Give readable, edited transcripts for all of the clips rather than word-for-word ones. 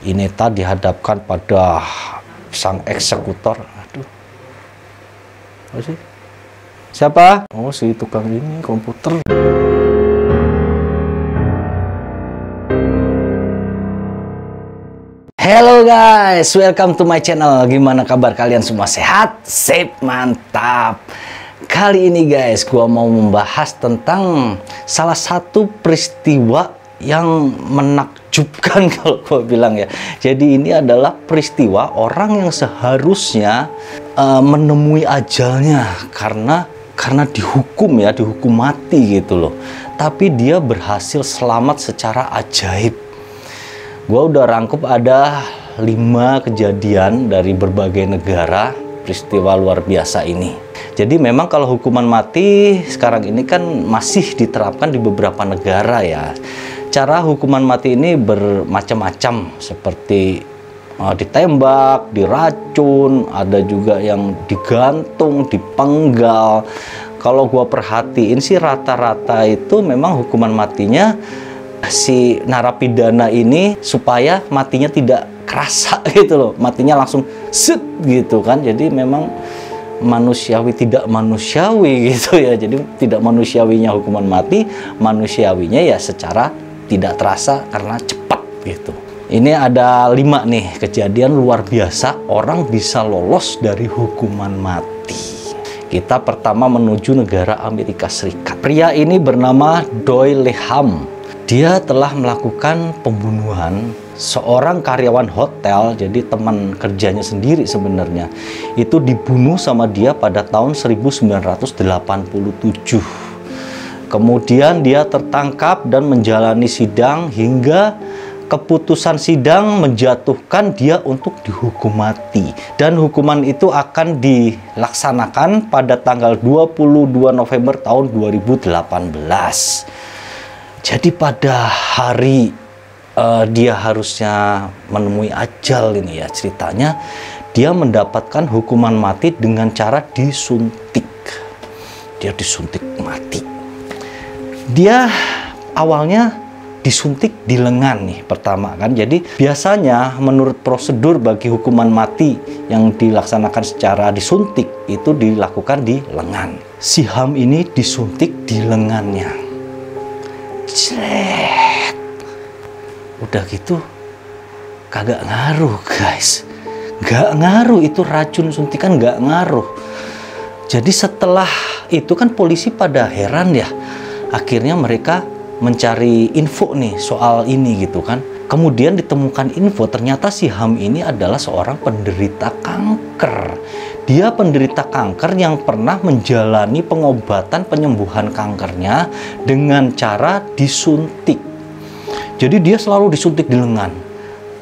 Ineta dihadapkan pada sang eksekutor. Aduh, apa sih? Siapa? Oh, si tukang ini komputer. Hello guys, welcome to my channel. Gimana kabar kalian semua? Sehat? Sip, mantap. Kali ini guys, gua mau membahas tentang salah satu peristiwa yang menakjubkan kalau gua bilang ya. Jadi ini adalah peristiwa orang yang seharusnya menemui ajalnya karena dihukum mati gitu loh. Tapi dia berhasil selamat secara ajaib. Gua udah rangkup ada 5 kejadian dari berbagai negara peristiwa luar biasa ini. Jadi memang kalau hukuman mati sekarang ini kan masih diterapkan di beberapa negara ya. Cara hukuman mati ini bermacam-macam, seperti ditembak, diracun, ada juga yang digantung, dipenggal. Kalau gua perhatiin sih rata-rata itu memang hukuman matinya si narapidana ini supaya matinya tidak kerasa gitu loh, matinya langsung set gitu kan. Jadi memang manusiawi tidak manusiawi gitu ya. Jadi tidak manusiawinya hukuman mati, manusiawinya ya secara tidak terasa karena cepat gitu. Ini ada 5 nih kejadian luar biasa orang bisa lolos dari hukuman mati. Kita pertama menuju negara Amerika Serikat. Pria ini bernama Doyle Ham. Dia telah melakukan pembunuhan seorang karyawan hotel, jadi teman kerjanya sendiri sebenarnya. Itu dibunuh sama dia pada tahun 1987. Kemudian dia tertangkap dan menjalani sidang hingga keputusan sidang menjatuhkan dia untuk dihukum mati. Dan hukuman itu akan dilaksanakan pada tanggal 22 November tahun 2018. Jadi pada hari dia harusnya menemui ajal ini ya, ceritanya dia mendapatkan hukuman mati dengan cara disuntik. Dia disuntik mati. Dia awalnya disuntik di lengan nih pertama kan. Jadi biasanya menurut prosedur bagi hukuman mati yang dilaksanakan secara disuntik itu dilakukan di lengan. Si Ham ini disuntik di lengannya. Cret. Udah gitu kagak ngaruh guys, nggak ngaruh, itu racun suntikan nggak ngaruh. Jadi setelah itu kan polisi pada heran ya, akhirnya mereka mencari info nih soal ini gitu kan. Kemudian ditemukan info ternyata si Ham ini adalah seorang penderita kanker. Dia penderita kanker yang pernah menjalani pengobatan penyembuhan kankernya dengan cara disuntik. Jadi dia selalu disuntik di lengan.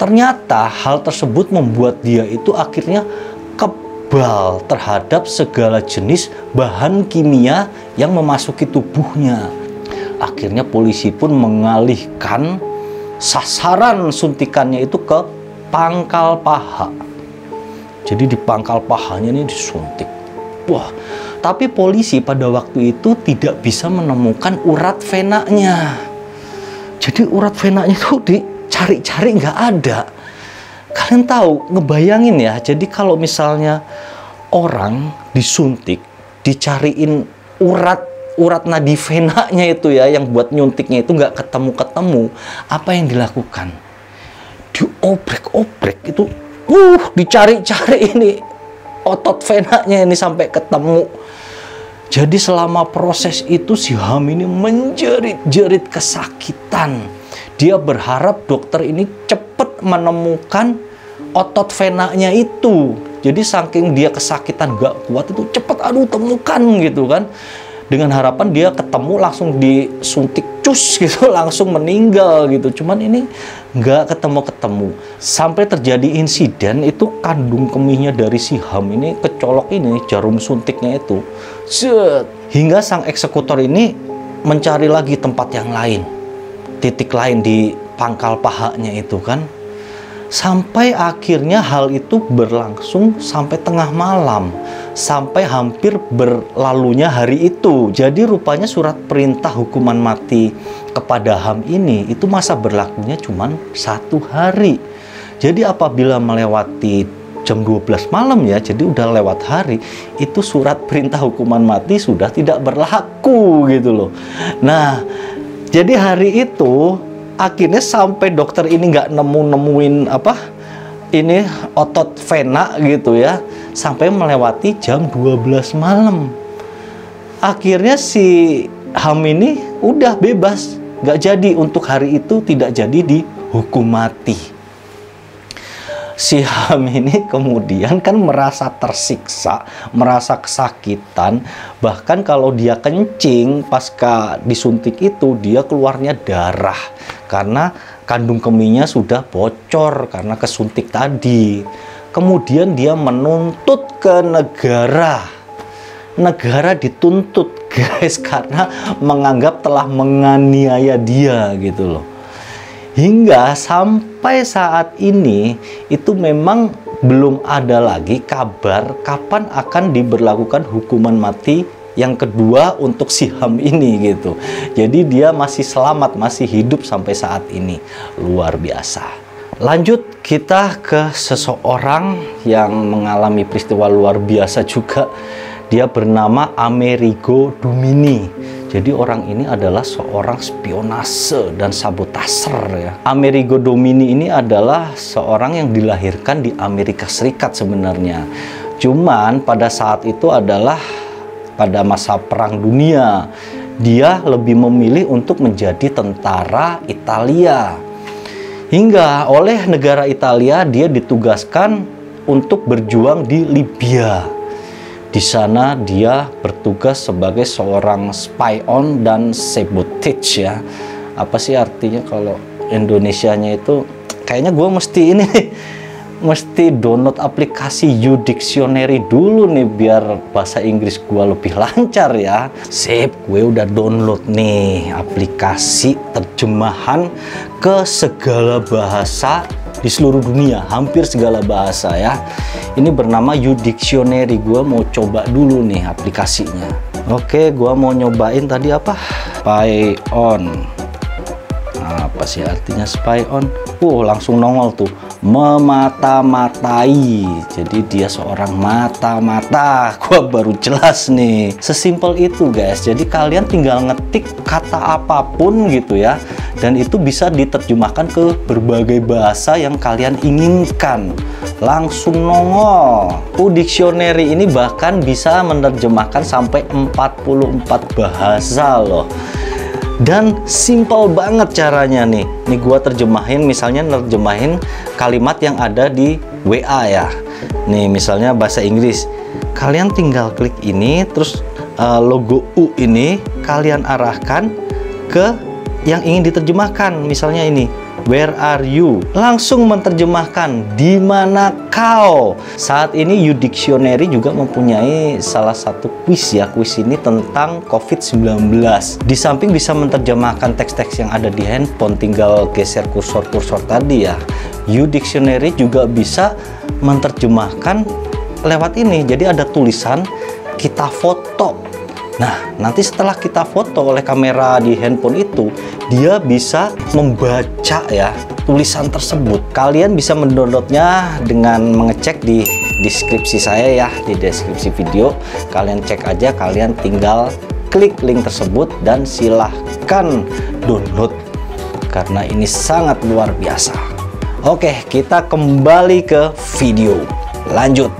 Ternyata hal tersebut membuat dia itu akhirnya kebal terhadap segala jenis bahan kimia yang memasuki tubuhnya. Akhirnya polisi pun mengalihkan sasaran suntikannya itu ke pangkal paha. Jadi di pangkal pahanya ini disuntik. Wah, tapi polisi pada waktu itu tidak bisa menemukan urat venanya. Jadi urat venanya itu dicari-cari nggak ada. Kalian tahu, ngebayangin ya. Jadi kalau misalnya orang disuntik, dicariin urat nadi venanya itu ya, yang buat nyuntiknya itu nggak ketemu-ketemu, apa yang dilakukan? Diobrek-obrek itu, dicari-cari ini otot venanya ini sampai ketemu. Jadi selama proses itu si Ham ini menjerit-jerit kesakitan. Dia berharap dokter ini cepat menemukan otot venanya itu. Jadi saking dia kesakitan gak kuat itu cepat temukan gitu kan. Dengan harapan dia ketemu langsung disuntik cus gitu, langsung meninggal gitu. Cuman ini nggak ketemu-ketemu. Sampai terjadi insiden itu kandung kemihnya dari si Ham ini kecolok ini jarum suntiknya itu. Set. Hingga sang eksekutor ini mencari lagi tempat yang lain. Titik lain di pangkal pahanya itu kan. Sampai akhirnya hal itu berlangsung sampai tengah malam, sampai hampir berlalunya hari itu. Jadi rupanya surat perintah hukuman mati kepada Ham ini itu masa berlakunya cuma 1 hari. Jadi apabila melewati jam 12 malam ya, jadi udah lewat hari, itu surat perintah hukuman mati sudah tidak berlaku gitu loh. Nah, jadi hari itu akhirnya sampai dokter ini nggak nemuin ini otot vena gitu ya, sampai melewati jam 12 malam. Akhirnya si Ham ini udah bebas, nggak jadi untuk hari itu, tidak jadi dihukum mati. Si Ham ini kemudian kan merasa tersiksa, merasa kesakitan, bahkan kalau dia kencing pasca disuntik itu dia keluarnya darah karena kandung kemihnya sudah bocor karena kesuntik tadi. Kemudian dia menuntut ke negara dituntut guys karena menganggap telah menganiaya dia gitu loh. Hingga sampai saat ini itu memang belum ada lagi kabar kapan akan diberlakukan hukuman mati yang kedua untuk si Ham ini gitu. Jadi dia masih selamat, masih hidup sampai saat ini. Luar biasa. Lanjut kita ke seseorang yang mengalami peristiwa luar biasa juga. Dia bernama Amerigo Dumini. Jadi orang ini adalah seorang spionase dan sabotase ya. Amerigo Dumini ini adalah seorang yang dilahirkan di Amerika Serikat sebenarnya. Cuman pada saat itu adalah pada masa Perang Dunia. Dia lebih memilih untuk menjadi tentara Italia. Hingga oleh negara Italia dia ditugaskan untuk berjuang di Libya. Di sana dia bertugas sebagai seorang spion dan sabotage ya. Apa sih artinya kalau Indonesianya itu? Kayaknya gue mesti ini nih, mesti download aplikasi U-Dictionary dulu nih biar bahasa Inggris gue lebih lancar ya. Sip, gue udah download nih aplikasi terjemahan ke segala bahasa di seluruh dunia, hampir segala bahasa ya. Ini bernama U-Dictionary. Gue mau coba dulu nih aplikasinya. Oke, gue mau nyobain tadi apa? Spy on. Apa sih artinya spy on? Langsung nongol tuh, memata-matai. Jadi dia seorang mata-mata. Gua baru jelas nih. Sesimpel itu guys. Jadi kalian tinggal ngetik kata apapun gitu ya, dan itu bisa diterjemahkan ke berbagai bahasa yang kalian inginkan. Langsung nongol. Dictionary ini bahkan bisa menerjemahkan sampai 44 bahasa loh. Dan simple banget caranya nih. Nih gua terjemahin, misalnya nerjemahin kalimat yang ada di WA ya. Nih misalnya bahasa Inggris. Kalian tinggal klik ini, terus logo U ini kalian arahkan ke yang ingin diterjemahkan. Misalnya ini, where are you? Langsung menerjemahkan, di mana kau? Saat ini U-Dictionary juga mempunyai salah satu kuis ya. Kuis ini tentang COVID-19. Di samping bisa menerjemahkan teks-teks yang ada di handphone, tinggal geser kursor-kursor tadi ya. U-Dictionary juga bisa menerjemahkan lewat ini. Jadi ada tulisan, kita foto. Nah, nanti setelah kita foto oleh kamera di handphone itu, dia bisa membaca ya tulisan tersebut. Kalian bisa mendownloadnya dengan mengecek di deskripsi saya ya, di deskripsi video. Kalian cek aja, kalian tinggal klik link tersebut dan silahkan download. Karena ini sangat luar biasa. Oke, kita kembali ke video. Lanjut.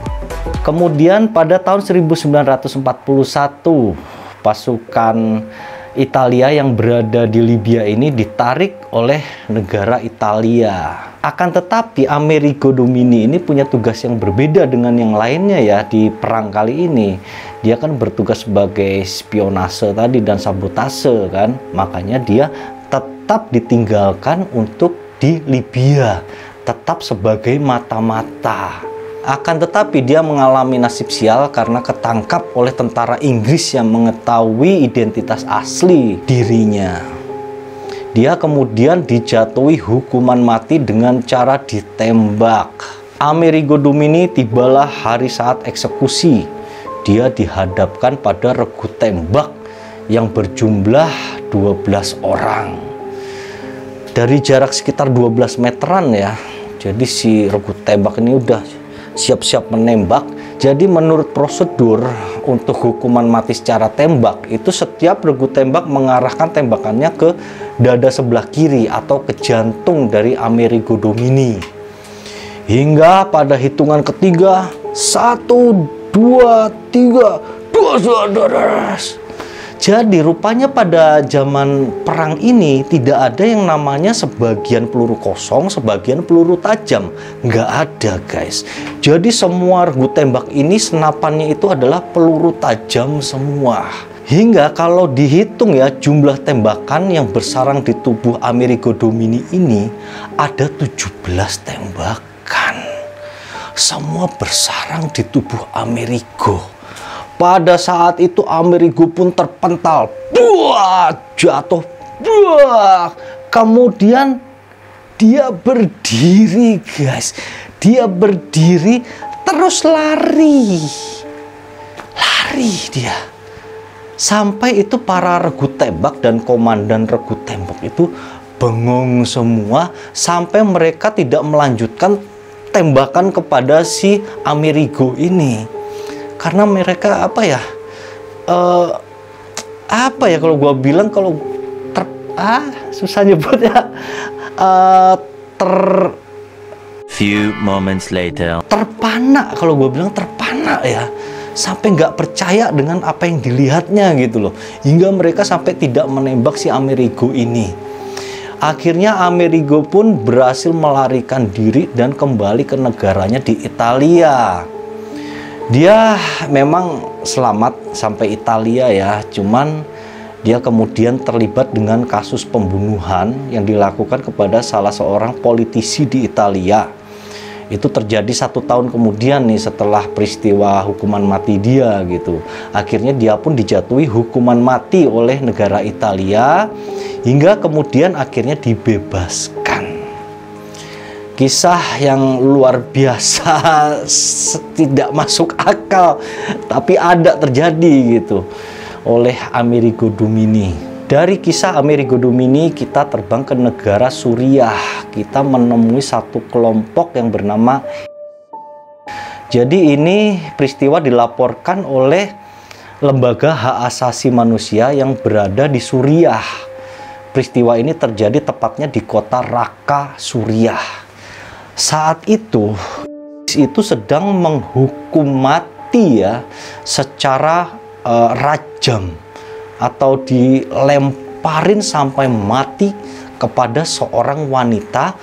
Kemudian pada tahun 1941, pasukan Italia yang berada di Libya ini ditarik oleh negara Italia. Akan tetapi Amerigo Dumini ini punya tugas yang berbeda dengan yang lainnya ya di perang kali ini. Dia kan bertugas sebagai spionase tadi dan sabotase kan. Makanya dia tetap ditinggalkan untuk di Libya, tetap sebagai mata-mata. Akan tetapi dia mengalami nasib sial karena ketangkap oleh tentara Inggris yang mengetahui identitas asli dirinya. Dia kemudian dijatuhi hukuman mati dengan cara ditembak. Amerigo Dumini tibalah hari saat eksekusi. Dia dihadapkan pada regu tembak yang berjumlah 12 orang. Dari jarak sekitar 12 meteran ya. Jadi si regu tembak ini udah siap-siap menembak. Jadi menurut prosedur untuk hukuman mati secara tembak itu setiap regu tembak mengarahkan tembakannya ke dada sebelah kiri atau ke jantung dari Amerigo Domini. Hingga pada hitungan ketiga, 1, 2, 3, dos. Jadi rupanya pada zaman perang ini tidak ada yang namanya sebagian peluru kosong, sebagian peluru tajam. Nggak ada, guys. Jadi semua regu tembak ini senapannya itu adalah peluru tajam semua. Hingga kalau dihitung ya, jumlah tembakan yang bersarang di tubuh Amerigo Domini ini ada 17 tembakan. Semua bersarang di tubuh Amerigo. Pada saat itu Amerigo pun terpental, buah, jatuh, buah. Kemudian dia berdiri, guys. Dia berdiri terus lari dia. Sampai itu para regu tembak dan komandan regu tembak itu bengong semua sampai mereka tidak melanjutkan tembakan kepada si Amerigo ini. Karena mereka apa ya kalau gua bilang, kalau susah nyebutnya, few moments later, terpana, kalau gua bilang terpana ya, sampai nggak percaya dengan apa yang dilihatnya gitu loh, hingga mereka sampai tidak menembak si Amerigo ini. Akhirnya Amerigo pun berhasil melarikan diri dan kembali ke negaranya di Italia. Dia memang selamat sampai Italia ya, cuman dia kemudian terlibat dengan kasus pembunuhan yang dilakukan kepada salah seorang politisi di Italia. Itu terjadi 1 tahun kemudian nih setelah peristiwa hukuman mati dia gitu. Akhirnya dia pun dijatuhi hukuman mati oleh negara Italia hingga kemudian akhirnya dibebaskan. Kisah yang luar biasa, tidak masuk akal, tapi ada terjadi gitu oleh Amerigo Domini. Dari kisah Amerigo Domini kita terbang ke negara Suriah. Kita menemui satu kelompok yang bernama. Jadi ini peristiwa dilaporkan oleh lembaga hak asasi manusia yang berada di Suriah. Peristiwa ini terjadi tepatnya di kota Raqqa, Suriah. Saat itu sedang menghukum mati ya secara rajam atau dilemparin sampai mati kepada seorang wanita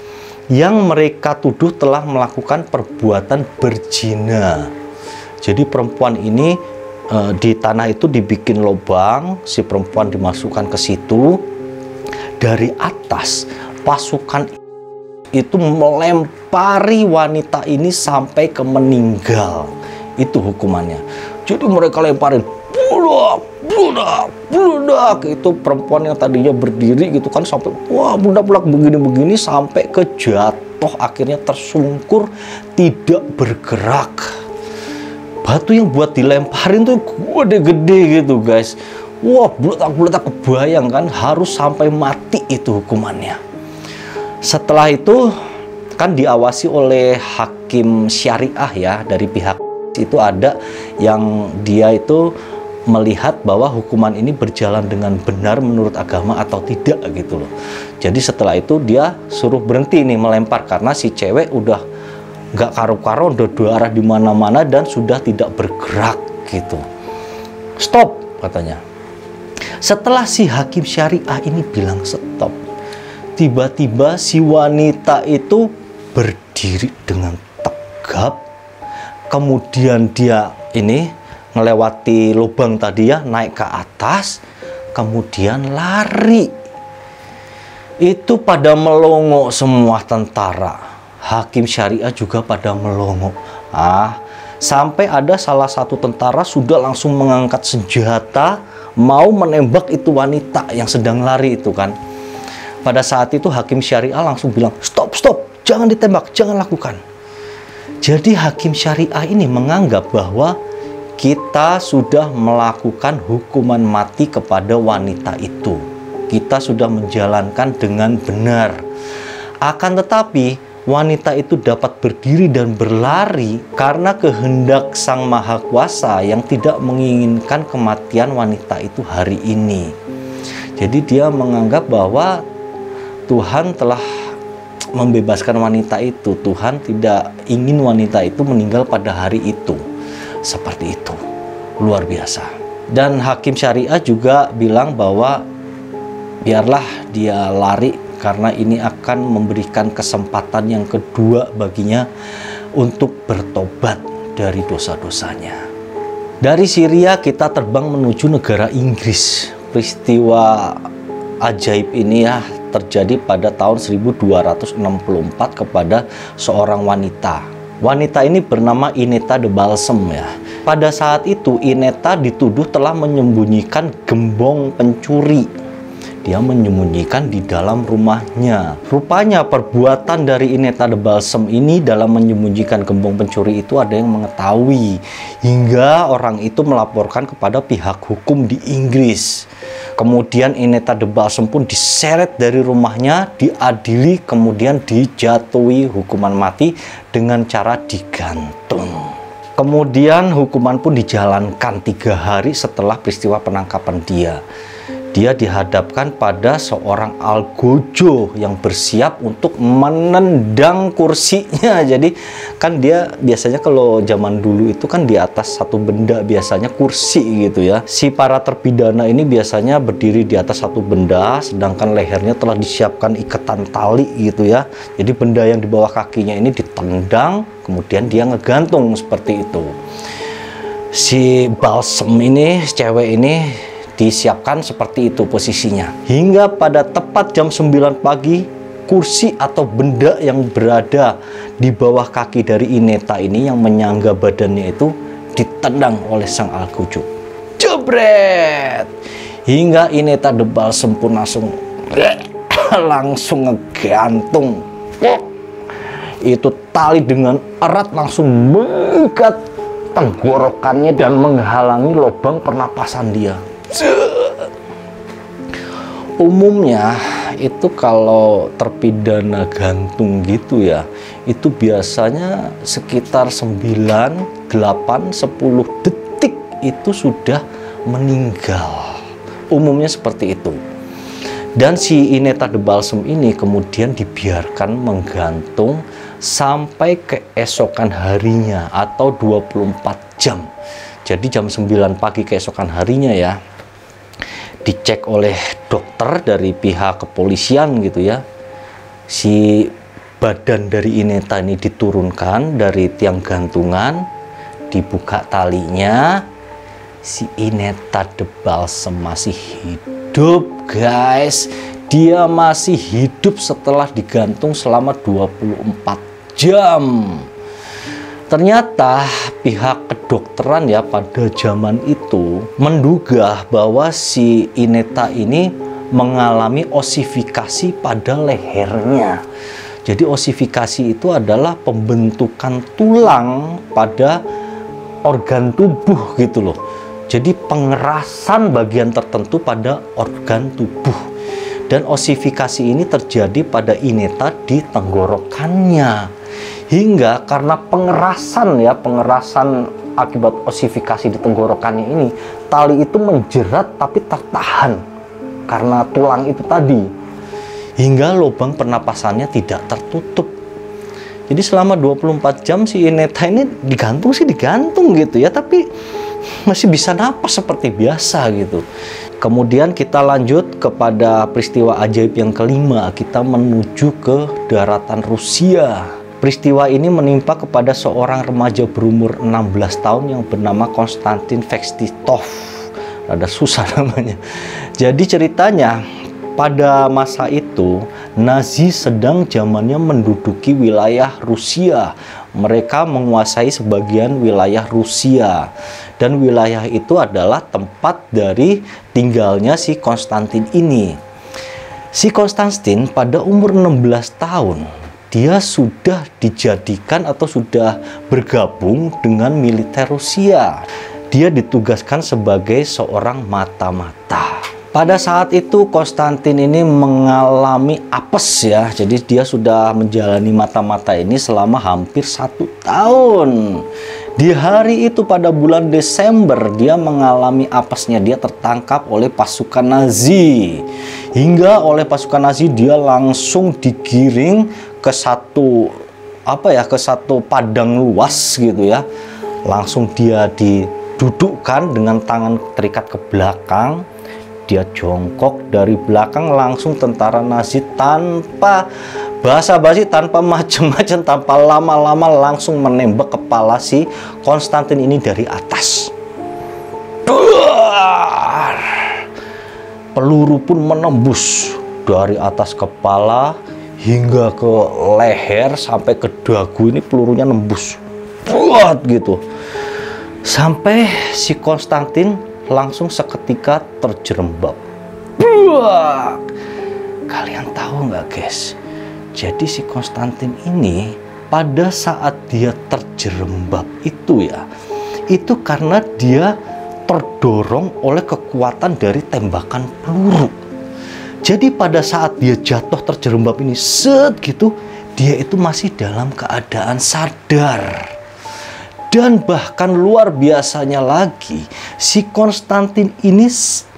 yang mereka tuduh telah melakukan perbuatan berzina. Jadi perempuan ini di tanah itu dibikin lubang, si perempuan dimasukkan ke situ. Dari atas pasukan itu melempari wanita ini sampai ke meninggal. Itu hukumannya. Jadi mereka lemparin, bludak. Itu perempuan yang tadinya berdiri gitu kan, sampai wah bludak begini-begini sampai ke jatuh, akhirnya tersungkur tidak bergerak. Batu yang buat dilemparin tuh gede-gede gitu, guys. Wah, bludak kebayang kan, harus sampai mati itu hukumannya. Setelah itu kan diawasi oleh hakim syariah ya, dari pihak itu ada yang dia itu melihat bahwa hukuman ini berjalan dengan benar menurut agama atau tidak gitu loh. Jadi setelah itu dia suruh berhenti nih melempar karena si cewek udah nggak karu-karu, udah dua arah di mana-mana dan sudah tidak bergerak gitu. Stop katanya. Setelah si hakim syariah ini bilang stop, tiba-tiba si wanita itu berdiri dengan tegap, kemudian dia ini melewati lubang tadi ya, naik ke atas, kemudian lari. Itu pada melongo semua tentara, hakim syariah juga pada melongo. Sampai ada salah satu tentara sudah langsung mengangkat senjata mau menembak itu wanita yang sedang lari itu kan. Pada saat itu hakim syariah langsung bilang, stop, jangan ditembak, jangan lakukan. Jadi hakim syariah ini menganggap bahwa kita sudah melakukan hukuman mati kepada wanita itu. Kita sudah menjalankan dengan benar. Akan tetapi wanita itu dapat berdiri dan berlari karena kehendak Sang Maha Kuasa yang tidak menginginkan kematian wanita itu hari ini. Jadi dia menganggap bahwa Tuhan telah membebaskan wanita itu. Tuhan tidak ingin wanita itu meninggal pada hari itu. Seperti itu. Luar biasa. Dan hakim syariah juga bilang bahwa biarlah dia lari karena ini akan memberikan kesempatan yang kedua baginya untuk bertobat dari dosa-dosanya. Dari Syria kita terbang menuju negara Inggris. Peristiwa ajaib ini ya terjadi pada tahun 1264 kepada seorang wanita. Wanita ini bernama Ineta de Balsam ya. Pada saat itu Ineta dituduh telah menyembunyikan gembong pencuri. Dia menyembunyikan di dalam rumahnya. Rupanya perbuatan dari Ineta de Balsam ini dalam menyembunyikan gembong pencuri itu ada yang mengetahui. Hingga orang itu melaporkan kepada pihak hukum di Inggris. Kemudian Ineta de Balsam pun diseret dari rumahnya, diadili, kemudian dijatuhi hukuman mati dengan cara digantung. Kemudian hukuman pun dijalankan 3 hari setelah peristiwa penangkapan dia. Dia dihadapkan pada seorang algojo yang bersiap untuk menendang kursinya. Jadi kan dia biasanya kalau zaman dulu itu kan di atas satu benda, biasanya kursi gitu ya. Si para terpidana ini biasanya berdiri di atas satu benda, sedangkan lehernya telah disiapkan ikatan tali gitu ya. Jadi benda yang di bawah kakinya ini ditendang, kemudian dia ngegantung seperti itu. Si Balsam ini, cewek ini disiapkan seperti itu posisinya. Hingga pada tepat jam 9 pagi, kursi atau benda yang berada di bawah kaki dari Ineta ini yang menyangga badannya itu ditendang oleh sang algojo. Jebret! Hingga Ineta de Balsam pun langsung ngegantung. Itu tali dengan erat langsung mengikat tenggorokannya dan menghalangi lubang pernapasan dia. Umumnya itu kalau terpidana gantung gitu ya, itu biasanya sekitar 9, 8, 10 detik itu sudah meninggal. Umumnya seperti itu. Dan si Ineta de Balsam ini kemudian dibiarkan menggantung sampai keesokan harinya atau 24 jam. Jadi jam 9 pagi keesokan harinya ya, dicek oleh dokter dari pihak kepolisian gitu ya, si badan dari Ineta ini diturunkan dari tiang gantungan, dibuka talinya, si Ineta de Balsam masih hidup guys. Dia masih hidup setelah digantung selama 24 jam. Ternyata pihak kedokteran ya pada zaman itu menduga bahwa si Ineta ini mengalami osifikasi pada lehernya. Jadi osifikasi itu adalah pembentukan tulang pada organ tubuh gitu loh. Jadi pengerasan bagian tertentu pada organ tubuh. Dan osifikasi ini terjadi pada Ineta di tenggorokannya. Hingga karena pengerasan akibat osifikasi di tenggorokannya ini, tali itu menjerat tapi tertahan karena tulang itu tadi. Hingga lubang pernapasannya tidak tertutup. Jadi selama 24 jam si Ineta ini digantung gitu ya, tapi masih bisa napas seperti biasa gitu. Kemudian kita lanjut kepada peristiwa ajaib yang kelima. Kita menuju ke daratan Rusia. Peristiwa ini menimpa kepada seorang remaja berumur 16 tahun yang bernama Konstantin Fekstitov. Rada susah namanya. Jadi ceritanya, pada masa itu Nazi sedang zamannya menduduki wilayah Rusia. Mereka menguasai sebagian wilayah Rusia. Dan wilayah itu adalah tempat dari tinggalnya si Konstantin ini. Si Konstantin pada umur 16 tahun, dia sudah dijadikan atau sudah bergabung dengan militer Rusia. Dia ditugaskan sebagai seorang mata-mata. Pada saat itu Konstantin ini mengalami apes ya. Jadi dia sudah menjalani mata-mata ini selama hampir 1 tahun. Di hari itu pada bulan Desember dia mengalami apesnya. Dia tertangkap oleh pasukan Nazi. Hingga oleh pasukan Nazi dia langsung digiring ke satu padang luas gitu ya. Langsung dia didudukkan dengan tangan terikat ke belakang. Dia jongkok dari belakang, langsung tentara Nazi tanpa basa-basi, tanpa macam-macam, tanpa lama-lama langsung menembak kepala si Konstantin ini dari atas. Peluru pun menembus dari atas kepala hingga ke leher sampai ke dagu. Ini pelurunya nembus buat gitu, sampai si Konstantin langsung seketika terjerembab. Buak! Kalian tahu nggak guys? Jadi si Konstantin ini pada saat dia terjerembab itu ya, itu karena dia terdorong oleh kekuatan dari tembakan peluru. Jadi pada saat dia jatuh terjerembab ini, set gitu, dia itu masih dalam keadaan sadar. Dan bahkan luar biasanya lagi, si Konstantin ini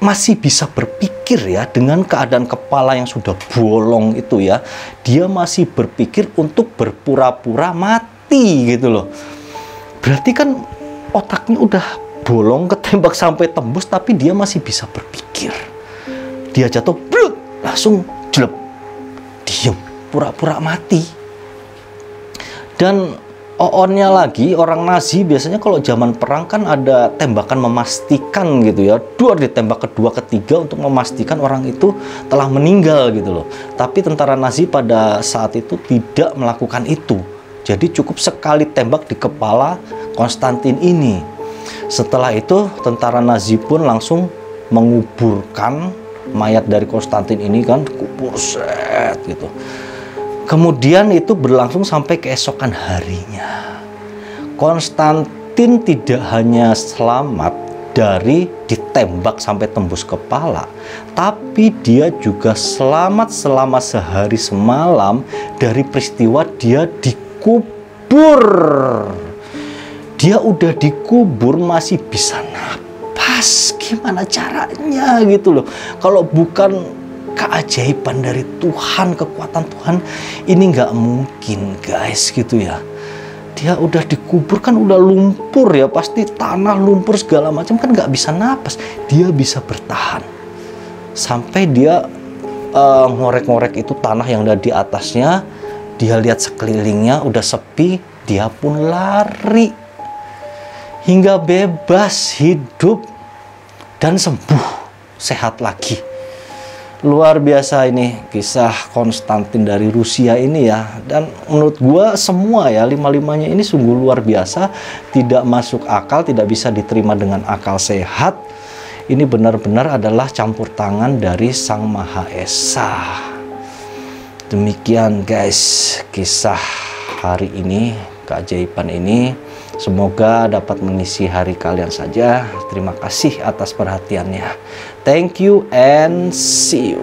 masih bisa berpikir ya, dengan keadaan kepala yang sudah bolong itu ya. Dia masih berpikir untuk berpura-pura mati gitu loh. Berarti kan otaknya udah bolong, ketembak sampai tembus, tapi dia masih bisa berpikir. Dia jatuh, bluk, langsung jelek, diem, pura-pura mati. Dan oonnya lagi, orang Nazi biasanya kalau zaman perang kan ada tembakan memastikan gitu ya. Duar ditembak kedua, ketiga untuk memastikan orang itu telah meninggal gitu loh. Tapi tentara Nazi pada saat itu tidak melakukan itu. Jadi cukup sekali tembak di kepala Konstantin ini. Setelah itu tentara Nazi pun langsung menguburkan mayat dari Konstantin ini kan, kubur set gitu. Kemudian itu berlangsung sampai keesokan harinya. Konstantin tidak hanya selamat dari ditembak sampai tembus kepala, tapi dia juga selamat selama sehari semalam dari peristiwa dia dikubur. Dia udah dikubur masih bisa napas. Gimana caranya gitu loh. Kalau bukan keajaiban dari Tuhan, kekuatan Tuhan, ini nggak mungkin guys gitu ya. Dia udah dikubur kan udah lumpur ya, pasti tanah lumpur segala macam kan, nggak bisa napas. Dia bisa bertahan sampai dia ngorek-ngorek itu tanah yang ada di atasnya. Dia lihat sekelilingnya udah sepi, dia pun lari hingga bebas hidup dan sembuh, sehat lagi. Luar biasa ini kisah Konstantin dari Rusia ini ya. Dan menurut gua semua ya, lima-limanya ini sungguh luar biasa. Tidak masuk akal, tidak bisa diterima dengan akal sehat. Ini benar-benar adalah campur tangan dari Sang Maha Esa. Demikian guys kisah hari ini, keajaiban ini. Semoga dapat mengisi hari kalian saja. Terima kasih atas perhatiannya. Thank you and see you.